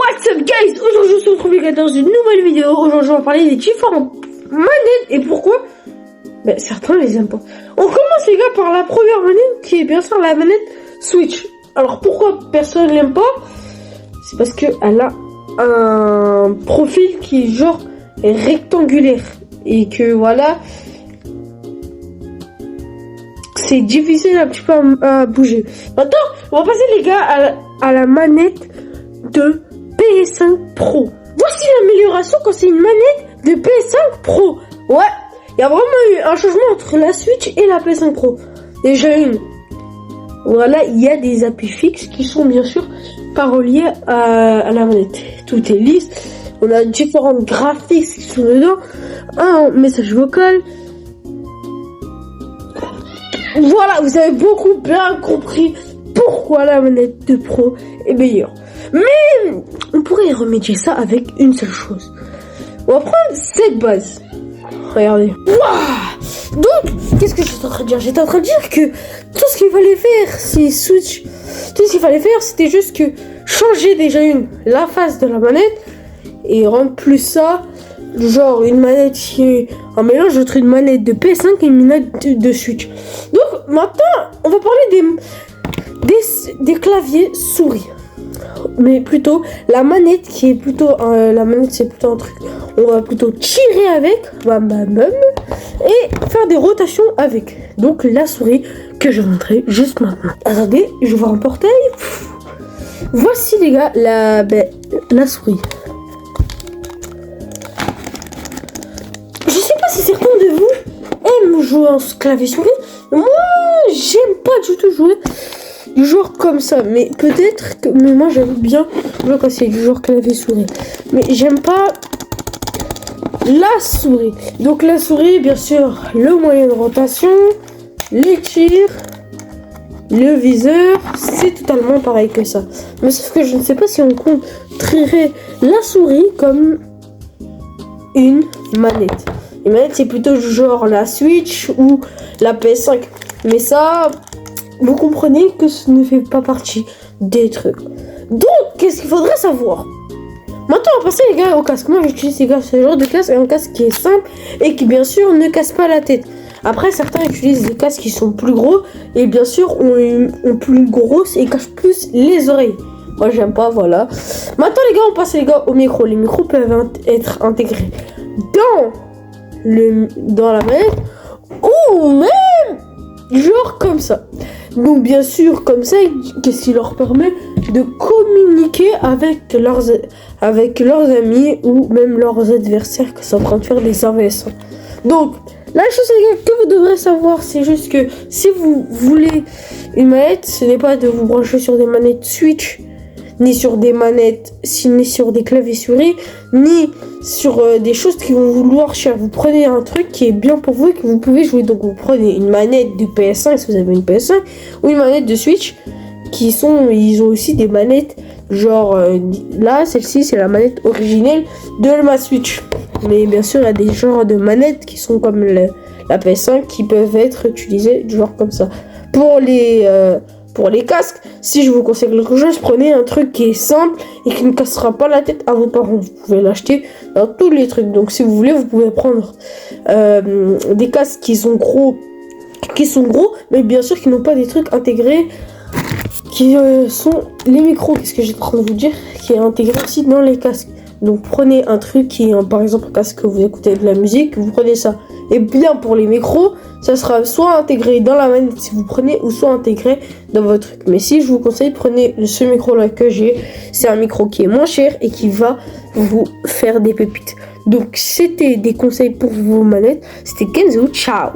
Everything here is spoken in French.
What's up guys, aujourd'hui on se retrouve les gars dans une nouvelle vidéo. Aujourd'hui on va parler des différentes manettes et pourquoi certains les aiment pas. On commence les gars par la première manette qui est bien sûr la manette Switch. Alors pourquoi personne l'aime pas? C'est parce que elle a un profil qui est genre rectangulaire et que voilà, c'est difficile un petit peu à bouger. Maintenant on va passer les gars à la manette de PS5 Pro. Voici l'amélioration quand c'est une manette de PS5 Pro. Ouais, il y a vraiment eu un changement entre la Switch et la PS5 Pro. Déjà une. Voilà, il y a des appuis fixes qui sont bien sûr pas reliés à la manette. Tout est lisse. On a différentes graphiques qui sont dedans. Un message vocal. Voilà, vous avez beaucoup bien compris pourquoi la manette de Pro est meilleure. Mais on pourrait y remédier ça avec une seule chose. On va prendre cette base. Regardez. Waouh! Donc, qu'est-ce que j'étais en train de dire? J'étais en train de dire que tout ce qu'il fallait faire, c'est Switch. Tout ce qu'il fallait faire, c'était juste que changer déjà la face de la manette et rendre plus ça, genre une manette qui est un mélange entre une manette de PS5 et une manette de Switch. Donc, maintenant, on va parler des claviers souris. Mais plutôt la manette qui est plutôt la manette c'est plutôt un truc on va plutôt tirer avec et faire des rotations avec. Donc la souris que je vais montrer juste maintenant. Attendez, je vois un portail. Voici les gars la souris. Je sais pas si certains de vous aiment jouer en clavier souris. Moi j'aime pas du tout jouer du genre comme ça, mais peut-être que moi j'aime bien jouer quand c'est du genre clavier souris, mais j'aime pas la souris. Donc la souris, bien sûr, le moyen de rotation, les tirs, le viseur, c'est totalement pareil que ça. Mais sauf que je ne sais pas si on compterait la souris comme une manette. Une manette c'est plutôt du genre la Switch ou la PS5, mais ça vous comprenez que ce ne fait pas partie des trucs. Donc, qu'est-ce qu'il faudrait savoir? Maintenant, on va passer les gars au casque. Moi, j'utilise ce genre de casque, un casque qui est simple et qui, bien sûr, ne casse pas la tête. Après, certains utilisent des casques qui sont plus gros et, bien sûr, ont plus grosses et cachent plus les oreilles. Moi, j'aime pas, voilà. Maintenant, les gars, on passe les gars au micro. Les micros peuvent être intégrés dans la manette ou même genre comme ça. Donc bien sûr comme ça, qu'est-ce qui leur permet de communiquer avec leurs amis ou même leurs adversaires qui sont en train de faire des AVS. Donc la chose les gars, que vous devrez savoir, c'est juste que si vous voulez une manette, ce n'est pas de vous brancher sur des manettes Switch, ni sur des manettes, ni sur des claviers souris, ni sur des choses qui vont vouloir cher. Vous prenez un truc qui est bien pour vous et que vous pouvez jouer. Donc vous prenez une manette de PS5 si vous avez une PS5 ou une manette de Switch ils ont aussi des manettes genre là celle-ci c'est la manette originelle de ma Switch. Mais bien sûr il y a des genres de manettes qui sont comme la PS5 qui peuvent être utilisées du genre comme ça. Pour les casques, si je vous conseille quelque chose, prenez un truc qui est simple et qui ne cassera pas la tête à vos parents. Vous pouvez l'acheter dans tous les trucs. Donc si vous voulez, vous pouvez prendre des casques qui sont gros, mais bien sûr qui n'ont pas des trucs intégrés, qui sont les micros. Qu'est-ce que j'étais en train de vous dire? Qui est intégré aussi dans les casques. Donc prenez un truc qui est par exemple un casque que vous écoutez de la musique, vous prenez ça. Et bien pour les micros, ça sera soit intégré dans la manette si vous prenez, ou soit intégré dans votre truc. Mais si je vous conseille, prenez ce micro là que j'ai. C'est un micro qui est moins cher et qui va vous faire des pépites. Donc c'était des conseils pour vos manettes. C'était Kenzo, ciao.